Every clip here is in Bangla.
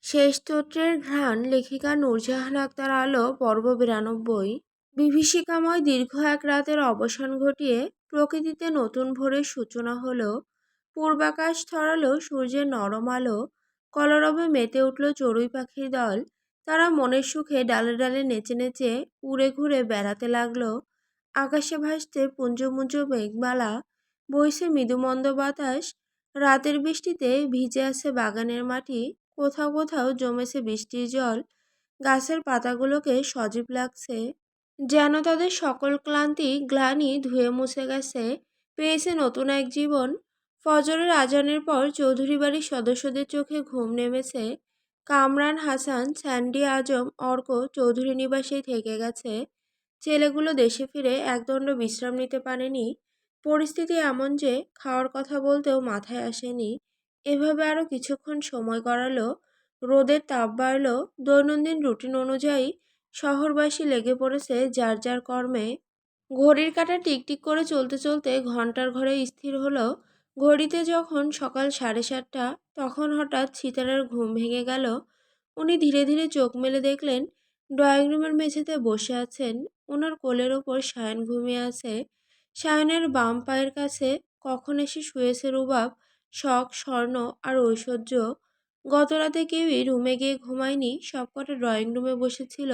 শেষ চৈত্রের ঘ্রাণ লেখিকা নূরজাহান আক্তার আলো পর্ব ৯২। বিভীষিকাময় দীর্ঘ এক রাতের অবসান ঘটিয়ে প্রকৃতিতে নতুন ভোরের সূচনা হলো। পূর্বাকাশ ছড়ালো সূর্যের নরম আলো। কলরবে মেতে উঠল চড়ুই পাখির দল। তারা মনের সুখে ডালে ডালে নেচে নেচে উড়ে ঘুরে বেড়াতে লাগলো। আকাশে ভাসছে পুঞ্জ পুঞ্জ মেঘমালা, বইছে মৃদুমন্দ বাতাস। রাতের বৃষ্টিতে ভিজে আছে বাগানের মাটি, কোথাও কোথাও জমেছে বৃষ্টির জল। গাছের পাতাগুলোকে সজীব লাগছে, যেন তাদের সকল ক্লান্তি গ্লানি ধুয়ে মুছে গেছে, পেয়েছে নতুন এক জীবন। ফজরের আজানের পর চৌধুরী বাড়ির সদস্যদের চোখে ঘুম নেমেছে। কামরান হাসান, স্যান্ডি আজম, অর্ক চৌধুরী নিবাসেই থেকে গেছে। ছেলেগুলো দেশে ফিরে একদণ্ড বিশ্রাম নিতে পারেনি। পরিস্থিতি এমন যে খাওয়ার কথা বলতেও মাথায় আসেনি। এভাবে আরও কিছুক্ষণ সময় গড়ালো। রোদের তাপ বাড়ল। দৈনন্দিন রুটিন অনুযায়ী শহরবাসী লেগে পড়েছে যার যার কর্মে। ঘড়ির কাঁটা টিকটিক করে চলতে চলতে ঘন্টার ঘরে স্থির হলো। ঘড়িতে যখন সকাল 7:30, তখন হঠাৎ সিতারার ঘুম ভেঙে গেল। উনি ধীরে ধীরে চোখ মেলে দেখলেন ড্রয়িং রুমের মেঝেতে বসে আছেন। ওনার কোলের ওপর সায়ন ঘুমিয়ে আছে। সায়নের বাম পায়ের কাছে কখন এসে শুয়েছে রুবাব, শখ, স্বর্ণ আর ঐশ্বর্য। গত রাতে কেউই রুমে গিয়ে ঘুমায়নি, সবকটা ড্রয়িং রুমে বসেছিল।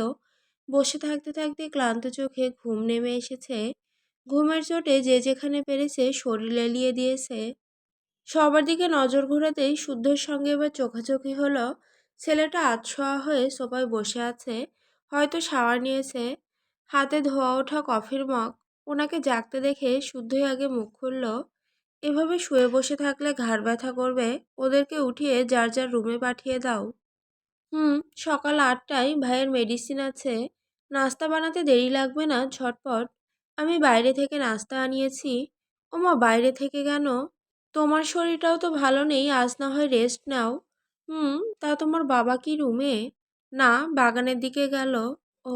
বসে থাকতে থাকতে ক্লান্ত চোখে ঘুম নেমে এসেছে। ঘুমের চোটে যে যেখানে পেরেছে শরীর লেলিয়ে দিয়েছে। সবার দিকে নজর ঘোরাতেই শুদ্ধর সঙ্গে এবার চোখাচোখি হলো। ছেলেটা আধশোয়া হয়ে সোফায় বসে আছে, হয়তো শাওয়ার নিয়েছে। হাতে ধোয়া ওঠা কফির মগ। ওনাকে জাগতে দেখে শুদ্ধই আগে মুখ খুলল। এভাবে শুয়ে বসে থাকলে ঘাড় ব্যথা করবে, ওদেরকে উঠিয়ে যার যার রুমে পাঠিয়ে দাও। হুম, সকাল 8টায় ভাইয়ের মেডিসিন আছে। নাস্তা বানাতে দেরি লাগবে না, ঝটপট। আমি বাইরে থেকে নাস্তা আনিয়েছি। ওমা, বাইরে থেকে কেন? তোমার শরীরটাও তো ভালো নেই, আজ না হয় রেস্ট নাও। হুম, তা তোমার বাবা কি রুমে? না, বাগানের দিকে গেল। ও,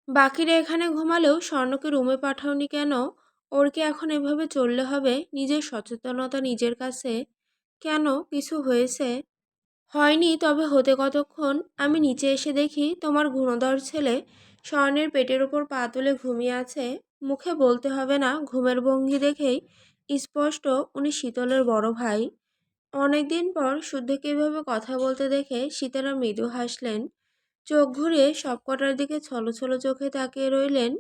বাকিরা এখানে ঘুমালেও স্বর্ণকে রুমে পাঠাওনি কেন? ওর কি এখন এভাবে চললে হবে? নিজের সচেতনতা নিজের কাছে। কেন, কিছু হয়েছে? হয়নি, তবে হতে কতক্ষণ। আমি নিচে এসে দেখি তোমার গুণধর ছেলে স্বর্ণের পেটের ওপর পা তুলে ঘুমিয়ে আছে। মুখে বলতে হবে না, ঘুমের ভঙ্গি দেখেই স্পষ্ট উনি শীতলের বড় ভাই। অনেকদিন পর শুদ্ধকে এভাবে কথা বলতে দেখে সীতারা মৃদু হাসলেন। চোখ ঘুরিয়ে সবকটার দিকে ছলো চোখে তাকিয়ে রইলেন।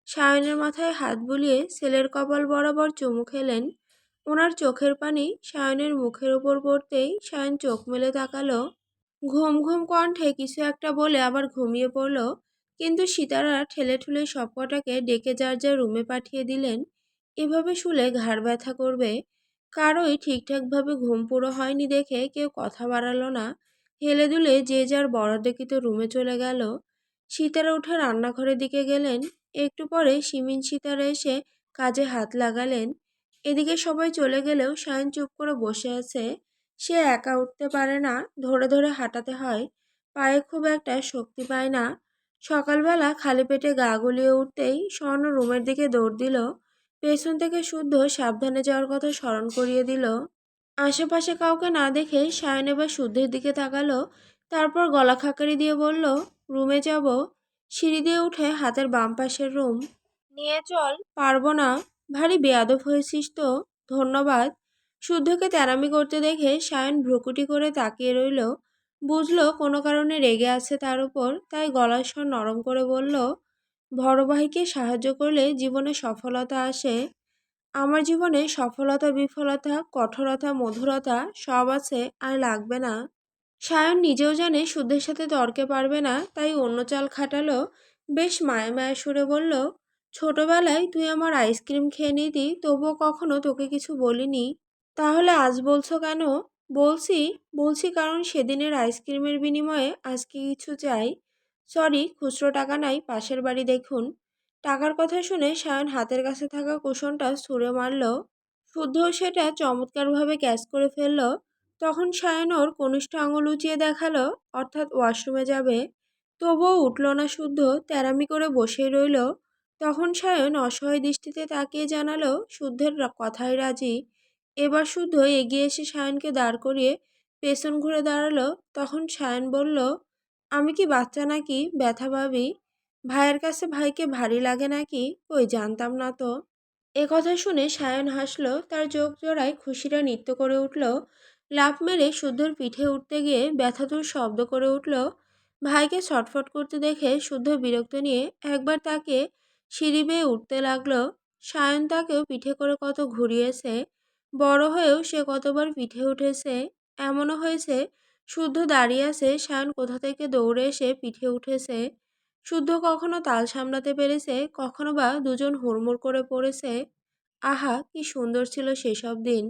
সায়নের মাথায় হাত বুলিয়ে ছেলের কপাল বরাবর চুমু খেলেন। ওনার চোখের পানি সায়নের মুখের উপর পড়তেই সায়ন চোখ মেলে তাকালো। ঘুম ঘুম কণ্ঠে কিছু একটা বলে আবার ঘুমিয়ে পড়ল। কিন্তু সীতারা ঠেলে ঠুলে সবকটাকে ডেকে যার যার রুমে পাঠিয়ে দিলেন। এভাবে শুলে ঘাড় ব্যথা করবে। কারোই ঠিকঠাকভাবে ঘুম পুরো হয়নি দেখে কেউ কথা বাড়ালো না। হেলে দুলে যে যার বরাদ্দকৃত রুমে চলে গেল। সীতারা উঠে রান্নাঘরের দিকে গেলেন। একটু পরে সিমিন সীতারা এসে কাজে হাত লাগালেন। এদিকে সবাই চলে গেলেও সায়ন চুপ করে বসে আছে। সে একা উঠতে পারে না, ধরে ধরে হাঁটাতে হয়। পায়ে খুব একটা শক্তি পায় না। সকালবেলা খালি পেটে গা গুলিয়ে উঠতেই স্বর্ণ রুমের দিকে দৌড় দিল। পেছন থেকে শুদ্ধ সাবধানে যাওয়ার কথা স্মরণ করিয়ে দিল। আশেপাশে কাউকে না দেখে সায়ন এবার শুদ্ধের দিকে তাকালো। তারপর গলা খাকারি দিয়ে বলল, রুমে যাব। সিঁড়ি দিয়ে উঠে হাতের বাম পাশের রুম। নিয়ে চল। পারবো না। ভারী বেয়াদব হয়েছিস তো। ধন্যবাদ। শুদ্ধকে তেরামি করতে দেখে সায়ন ভ্রুকুটি করে তাকিয়ে রইল। বুঝলো কোনো কারণে রেগে আছে তার উপর, তাই গলার স্বর নরম করে বলল, বড় ভাইকে সাহায্য করলে জীবনে সফলতা আসে। আমার জীবনে সফলতা, বিফলতা, কঠোরতা, মধুরতা সব আছে, আর লাগবে না। সায়ন নিজেও জানে শুদ্ধের সাথে তর্কে পারবে না, তাই অন্য চাল খাটালো। বেশ মায়া মায়া সুরে বলল, ছোটবেলায় তুই আমার আইসক্রিম খেয়ে নিতি, তবুও কখনো তোকে কিছু বলিনি। তাহলে আজ বলছো কেন? বলছি বলছি কারণ সেদিনের আইসক্রিমের বিনিময়ে আজকে কিছু চাই। সরি, খুচরো টাকা নাই, পাশের বাড়ি দেখুন। টাকার কথা শুনে সায়ন হাতের কাছে থাকা কুশনটা ছুঁড়ে মারল। শুদ্ধও সেটা চমৎকারভাবে ক্যাচ করে ফেলল। তখন সায়ন ওর কনিষ্ঠ আঙুল উঁচিয়ে দেখালো, অর্থাৎ ওয়াশরুমে যাবে। তবুও উঠল না শুদ্ধ, তেরামি করে বসেই রইল। তখন সায়ন অসহায় দৃষ্টিতে তাকিয়ে জানালো শুদ্ধের কথায় রাজি। এবার শুদ্ধ এগিয়ে এসে সায়নকে দাঁড় করিয়ে পেছন ঘুরে দাঁড়ালো। তখন সায়ন বলল, আমি কি বাচ্চা নাকি ব্যথা পাবি? ভাইয়ের কাছে ভাইকে ভারী লাগে নাকি? কই জানতাম না তো। এ কথা শুনে সায়ন হাসল। তার চোখ জোড়ায় খুশিরা নৃত্য করে উঠল। লাফ মেরে শুদ্ধর পিঠে উঠতে গিয়ে ব্যথাতুর শব্দ করে উঠল। ভাইকে ছটফট করতে দেখে শুদ্ধ বিরক্ত নিয়ে একবার তাকে সিঁড়ি বেয়ে উঠতে লাগলো। সায়ন তাকেও পিঠে করে কত ঘুরিয়েছে। বড় হয়েও সে কতবার পিঠে উঠেছে। এমনও হয়েছে শুদ্ধ দাঁড়িয়ে আছে, সায়ন কোথা থেকে দৌড়ে এসে পিঠে উঠেছে। শুদ্ধ কখনো তাল সামলাতে পেরেছে, কখনো বা দুজন হুড়মুড় করে পড়েছে। আহা, কি সুন্দর ছিল সেসব দিন।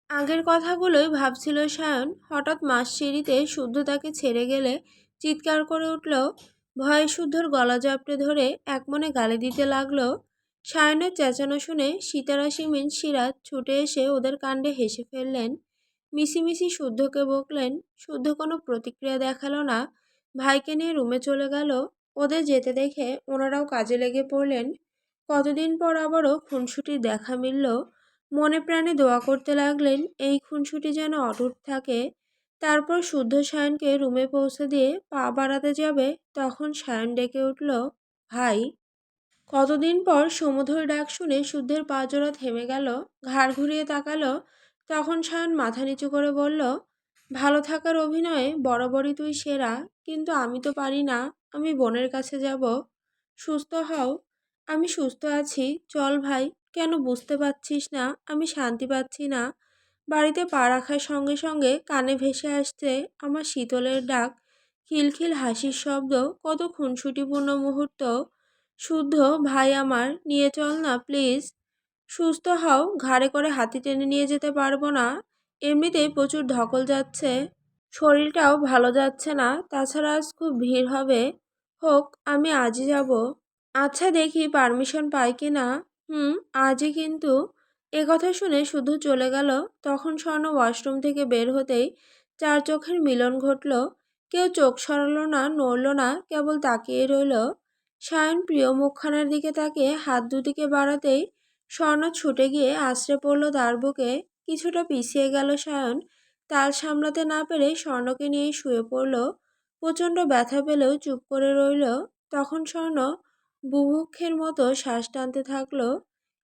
আগের কথাগুলোই ভাবছিল সায়ন। হঠাৎ মাস সিঁড়িতে শুদ্ধ তাকে ছেড়ে গেলে চিৎকার করে উঠল। ভয়ে শুদ্ধর গলা জাপটে ধরে একমনে গালি দিতে লাগলো। সায়নের চেঁচানো শুনে সীতারা সিমিন সিরাজ ছুটে এসে ওদের কাণ্ডে হেসে ফেললেন। মিছিমিছি শুদ্ধকে বকলেন। শুদ্ধ কোনো প্রতিক্রিয়া দেখালো না, ভাইকে নিয়ে রুমে চলে গেল। ওদের যেতে দেখে ওনারাও কাজে লেগে পড়লেন। কতদিন পর আবারও খুনসুটির দেখা মিলল। মনে প্রাণে দোয়া করতে লাগলেন এই খুনসুটি যেন অটুট থাকে। তারপর শুদ্ধ সায়নকে রুমে পৌঁছে দিয়ে পা বাড়াতে যাবে, তখন সায়ন ডেকে উঠল, ভাই। কতদিন পর সমুধর ডাক শুনে শুদ্ধের পা জোড়া থেমে গেল। ঘাড় ঘুরিয়ে তাকালো। তখন সায়ন মাথা নিচু করে বলল, ভালো থাকার অভিনয়ে বরাবরই তুই সেরা, কিন্তু আমি তো পারি না। আমি বোনের কাছে যাব। সুস্থ হও। আমি সুস্থ আছি, চল ভাই। কেন বুঝতে পারছিস না আমি শান্তি পাচ্ছি না? বাড়িতে পা রাখার সঙ্গে সঙ্গে কানে ভেসে আসছে আমার শীতলের ডাক, খিলখিল হাসির শব্দ, কত খুনসুটিপূর্ণ মুহূর্ত। শুদ্ধ ভাই আমার, নিয়ে চল না প্লিজ। সুস্থ হও, ঘাড়ে করে হাতি টেনে নিয়ে যেতে পারবো না। এমনিতেই প্রচুর ধকল যাচ্ছে, শরীরটাও ভালো যাচ্ছে না। তাছাড়া আজ খুব ভিড় হবে। হোক, আমি আজই যাব। আচ্ছা, দেখি পারমিশন পাই কি না। আজই কিন্তু। এ কথা শুনে শুধু চলে গেল। তখন স্বর্ণ ওয়াশরুম থেকে বের হতেই চার চোখের মিলন ঘটল। কেউ চোখ সরালো না, নড়ল না, কেবল তাকিয়ে রইল। সায়ন প্রিয় মুখখানার দিকে তাকিয়ে হাত দুদিকে বাড়াতেই স্বর্ণ ছুটে গিয়ে আছড়ে পড়ল তার বুকে। কিছুটা পিছিয়ে গেল সায়ন। তাল সামলাতে না পেরে স্বর্ণকে নিয়েই শুয়ে পড়ল। প্রচণ্ড ব্যথা পেলেও চুপ করে রইল। তখন স্বর্ণ বুভুক্ষের মতো শ্বাস টানতে থাকলো।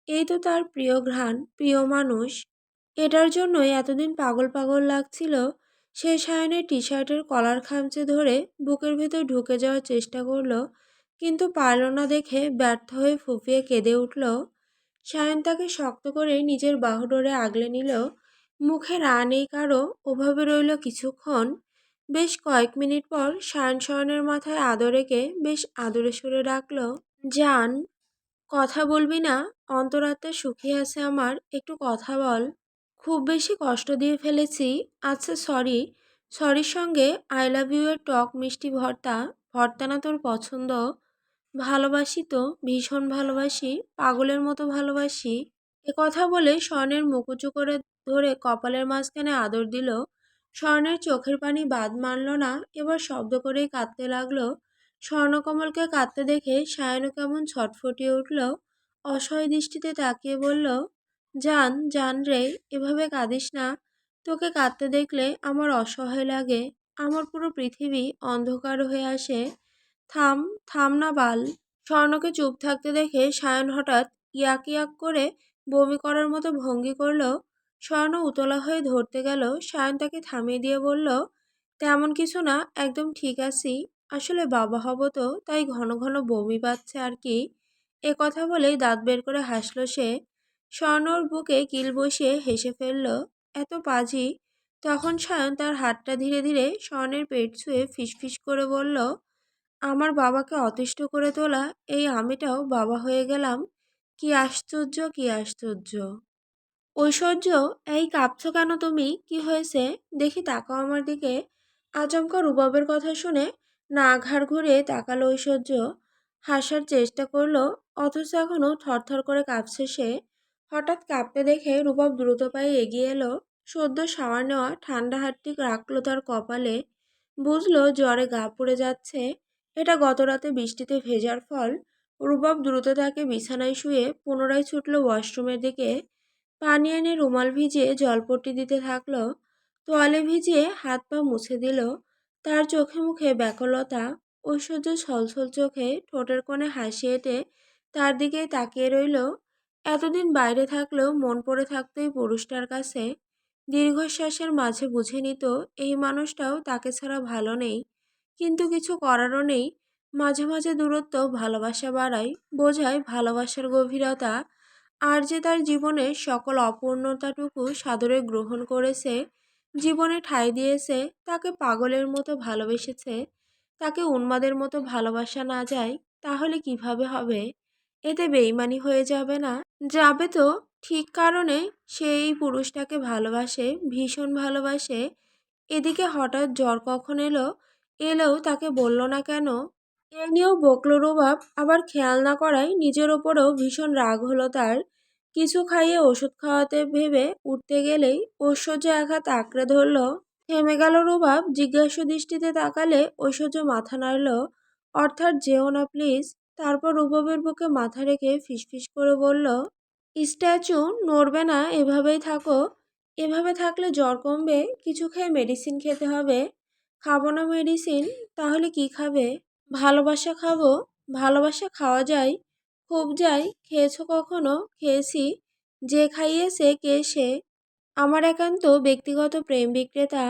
এই তো তার প্রিয় ঘ্রাণ, প্রিয় মানুষ। এটার জন্যই এতদিন পাগল পাগল লাগছিল। সে সায়নের টি শার্টের কলার খামচে ধরে বুকের ভেতর ঢুকে যাওয়ার চেষ্টা করলো, কিন্তু পারল না দেখে ব্যর্থ হয়ে ফুঁপিয়ে কেঁদে উঠল। সায়ন তাকে শক্ত করে নিজের বাহুডোরে আগলে নিল। মুখে রা নেই কারো, ওভাবে রইল কিছুক্ষণ। বেশ কয়েক মিনিট পর সায়ন শয়নের মাথায় আদর রেখে বেশ আদরে সুরে ডাকল, জান। কথা বলবি না? অন্তরাত্মা সুখী আছে আমার, একটু কথা বল। খুব বেশি কষ্ট দিয়ে ফেলেছি। আচ্ছা, সরি। সরির সঙ্গে আই লাভ ইউ এর টক মিষ্টি ভর্তা। ভর্তা না তোর পছন্দ? ভালোবাসি তো, ভীষণ ভালোবাসি, পাগলের মতো ভালোবাসি। এ কথা বলে স্বর্ণের মুখ উঁচু করে ধরে কপালের মাঝখানে আদর দিল। স্বর্ণের চোখের পানি বাদ মানল না, এবার শব্দ করেই কাঁদতে লাগলো। স্বর্ণকমলকে কাঁদতে দেখে সায়নও কেমন ছটফটিয়ে উঠল। অসহায় দৃষ্টিতে তাকিয়ে বলল, জান, জান রে, এভাবে কাঁদিস না। তোকে কাঁদতে দেখলে আমার অসহায় লাগে। আমার পুরো পৃথিবী অন্ধকার হয়ে আসে। থাম, থাম না বাল। স্বর্ণকে চুপ থাকতে দেখে সায়ন হঠাৎ ইয়াক ইয়াক করে বমি করার মতো ভঙ্গি করল। স্বর্ণ উতলা হয়ে ধরতে গেল। সায়ন তাকে থামিয়ে দিয়ে বলল, তেমন কিছু না, একদম ঠিক আছি। আসলে বাবা হব তো, তাই ঘন ঘন বমি পাচ্ছে আর কি। এ কথা বলেই দাঁত বের করে হাসল সে। স্বর্ণর বুকে কিল বসিয়ে হেসে ফেলল। এত পাজি। তখন সায়ন তার হাতটা ধীরে ধীরে স্বর্ণের পেট ছুঁয়ে ফিসফিস করে বলল, আমার বাবাকে অতিষ্ঠ করে তোলা এই আমিটাও বাবা হয়ে গেলাম। কি আশ্চর্য, কি আশ্চর্য। ঐশ্বর্য, এই কাঁপছো কেন তুমি? কি হয়েছে? দেখি, তাকাও আমার দিকে। আচমকা রুবাবের কথা শুনে না ঘাড় ঘুরিয়ে তাকালো ঐশ্বর্য। হাসার চেষ্টা করলো, অথচ এখনো থরথর করে কাঁপছে সে। হঠাৎ কাঁপতে দেখে রুবাব দ্রুত পায়ে এগিয়ে এলো। সদ্য শাওয়ার নেওয়া ঠান্ডা হাতটি রাখলো তার কপালে। বুঝলো জ্বরে গা পুড়ে যাচ্ছে। এটা গতরাতে বৃষ্টিতে ভেজার ফল। রুবাব দ্রুত তাকে বিছানায় শুয়ে পুনরায় ছুটল ওয়াশরুমের দিকে। পানি এনে রুমাল ভিজিয়ে জলপট্টি দিতে থাকলো। তোয়ালে ভিজিয়ে হাত পা মুছে দিল। তার চোখে মুখে ব্যাকুলতা। ঐশ্বর্য ছলছল চোখে ঠোঁটের কোণে হাসি এঁটে তার দিকেই তাকিয়ে রইল। এতদিন বাইরে থাকলেও মন পড়ে থাকতো এই পুরুষটার কাছে। দীর্ঘশ্বাসের মাঝে বুঝে নিত এই মানুষটাও তাকে ছাড়া ভালো নেই, কিন্তু কিছু করারও নেই। মাঝে মাঝে দূরত্ব ভালোবাসা বাড়ায়, বোঝায় ভালোবাসার গভীরতা। আর যে তার জীবনের সকল অপূর্ণতাটুকু সাদরে গ্রহণ করেছে, জীবনে ঠাঁই দিয়েছে, তাকে পাগলের মতো ভালোবেসেছে, তাকে উন্মাদের মতো ভালোবাসা না যায়, তাহলে কিভাবে হবে? এতে বেইমানি হয়ে যাবে না? যাবে তো। ঠিক কারণে সে এই পুরুষটাকে ভালোবাসে, ভীষণ ভালোবাসে। এদিকে হঠাৎ জ্বর কখন এলো, এলেও তাকে বলল না কেন? এ নিয়েও বকল রুবাব। আবার খেয়াল না করায় নিজের ওপরেও ভীষণ রাগ হলো তার। কিছু খাইয়ে ওষুধ খাওয়াতে ভেবে উঠতে গেলেই ঐশ্বর্য এক হাত আঁকড়ে ধরল। থেমে গেল রুবাব। জিজ্ঞাসু দৃষ্টিতে তাকালে ঐশ্বর্য মাথা নাড়ল। অর্থাৎ যেও না প্লিজ। তারপর রুবাবের বুকে মাথা রেখে ফিসফিস করে বলল, স্ট্যাচু, নড়বে না, এভাবেই থাকো। এভাবে থাকলে জ্বর কমবে? কিছু খেয়ে মেডিসিন খেতে হবে। খাবো না মেডিসিন? তাহলে কি খাবে? ভালোবাসা খাবো। ভালোবাসা খাওয়া যায়, খুব যায়। খেয়েছো কখনো? খেয়েছি। যে খাইয়েছে কে সে? আমার একান্ত ব্যক্তিগত প্রেম বিক্রেতা।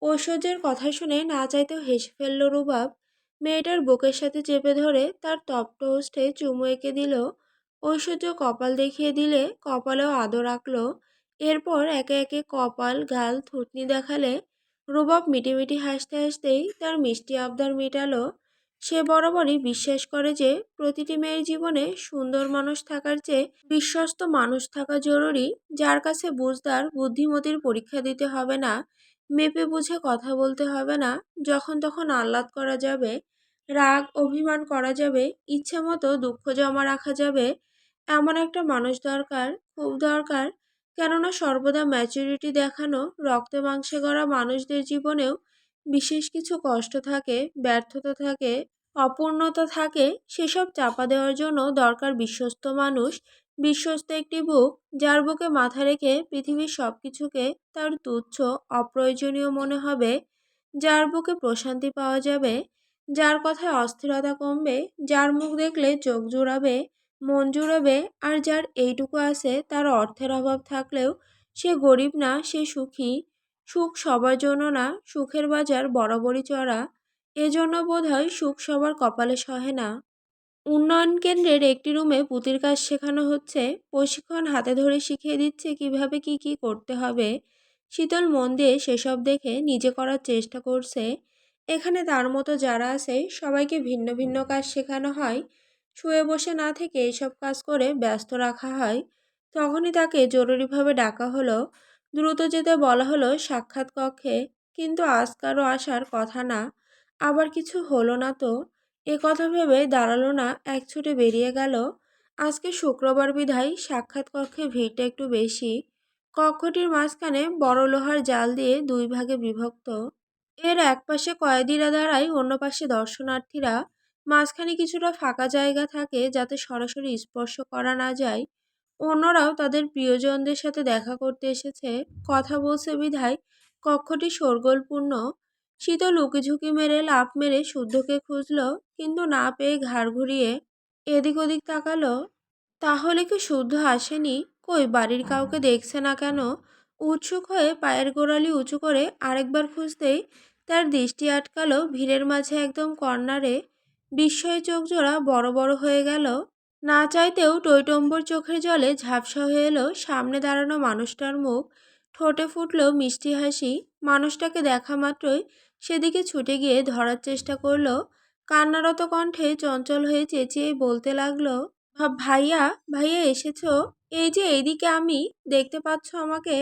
ঐশ্বর্যের কথা শুনে না চাইতেও হেসে ফেলল রুবাব। মেয়েটার বুকের সাথে চেপে ধরে তার তপ্ত ওষ্ঠে চুমু এঁকে দিল। ঐশ্বর্য কপাল দেখিয়ে দিলে কপালেও আদর রাখল। এরপর একে একে কপাল, গাল, থুতনি দেখালে। রুবাব মিটিমিটি হাসতে হাসতেই তার মিষ্টি আবদার মেটালো। সে বরাবরই বিশ্বাস করে যে প্রতিটি মেয়ের জীবনে সুন্দর মানুষ থাকার চেয়ে বিশ্বস্ত মানুষ থাকা জরুরি, যার কাছে বুঝদার বুদ্ধিমতির পরীক্ষা দিতে হবে না, মেপে বুঝে কথা বলতে হবে না, যখন তখন আহ্লাদ করা যাবে, রাগ অভিমান করা যাবে, ইচ্ছে মতো দুঃখ জমা রাখা যাবে, এমন একটা মানুষ দরকার, খুব দরকার। কেননা সর্বদা ম্যাচুরিটি দেখানো রক্তে মাংসে গড়া মানুষদের জীবনেও বিশেষ কিছু কষ্ট থাকে, ব্যর্থতা থাকে, অপূর্ণতা থাকে। সেসব চাপা দেওয়ার জন্য দরকার বিশ্বস্ত মানুষ, বিশ্বস্ত একটি বুক, যার বুকে মাথা রেখে পৃথিবীর সব কিছুকে তার তুচ্ছ, অপ্রয়োজনীয় মনে হবে, যার বুকে প্রশান্তি পাওয়া যাবে, যার কথায় অস্থিরতা কমবে, যার মুখ দেখলে চোখ জুড়াবে, মন জুড়াবে, আর যার এইটুকু আছে, তার অর্থের অভাব থাকলেও সে গরিব না, সে সুখী। সুখ সবার জন্য না, সুখের বাজার বরাবরই চড়া। এজন্য বোধহয় সুখ সবার কপালে সহে না। উন্নয়ন কেন্দ্রের একটি রুমে পুঁতির কাজ শেখানো হচ্ছে। প্রশিক্ষণ হাতে ধরে শিখিয়ে দিচ্ছে কিভাবে কি কি করতে হবে। শীতল মন দিয়ে সেসব দেখে নিজে করার চেষ্টা করছে। এখানে তার মতো যারা আছে সবাইকে ভিন্ন ভিন্ন কাজ শেখানো হয়। শুয়ে বসে না থেকে এসব কাজ করে ব্যস্ত রাখা হয়। তখনই তাকে জরুরিভাবে ডাকা হলো। দ্রুত যেতে বলা হলো সাক্ষাৎ কক্ষে। কিন্তু আজ কারো আসার কথা না। আবার কিছু হলো না তো? এ কথা ভেবে দাঁড়ালো না, এক ছুটে বেরিয়ে গেল। আজকে শুক্রবার বিধায় সাক্ষাৎ কক্ষে ভিড়টা একটু বেশি। কক্ষটির মাঝখানে বড় লোহার জাল দিয়ে দুই ভাগে বিভক্ত। এর এক পাশে কয়েদিরা দাঁড়ায়, অন্য পাশে দর্শনার্থীরা। মাঝখানে কিছুটা ফাঁকা জায়গা থাকে যাতে সরাসরি স্পর্শ করা না যায়। অন্যরাও তাদের প্রিয়জনদের সাথে দেখা করতে এসেছে, কথা বলছে বিধায় কক্ষটি শোরগোলপূর্ণ। শীতল উকিঝুঁকি মেরে লাফ মেরে শুদ্ধকে খুঁজল, কিন্তু না পেয়ে ঘাড় ঘুরিয়ে এদিক ওদিক তাকালো। তাহলে কি শুদ্ধ আসেনি? কই, বাড়ির কাউকে দেখছে না কেন? উৎসুক হয়ে পায়ের গোড়ালি উঁচু করে আরেকবার খুঁজতেই তার দৃষ্টি আটকালো ভিড়ের মাঝে একদম কর্নারে। বিস্ময়ে চোখ জোড়া বড় বড় হয়ে গেল। না চাইতেও টইটম্বর চোখের জলে ঝাপসা হয়ে এলো সামনে দাঁড়ানো মানুষটার মুখ। ঠোঁটে ফুটল মিষ্টি হাসি। মানুষটাকে দেখা মাত্রই সেদিকে ছুটে গিয়ে ধরার চেষ্টা করলো। কান্নারত কণ্ঠে চঞ্চল হয়ে চেঁচিয়ে বলতে লাগলো, ভাইয়া, ভাইয়া এসেছো? এই যে এইদিকে, আমি, দেখতে পাচ্ছ আমাকে?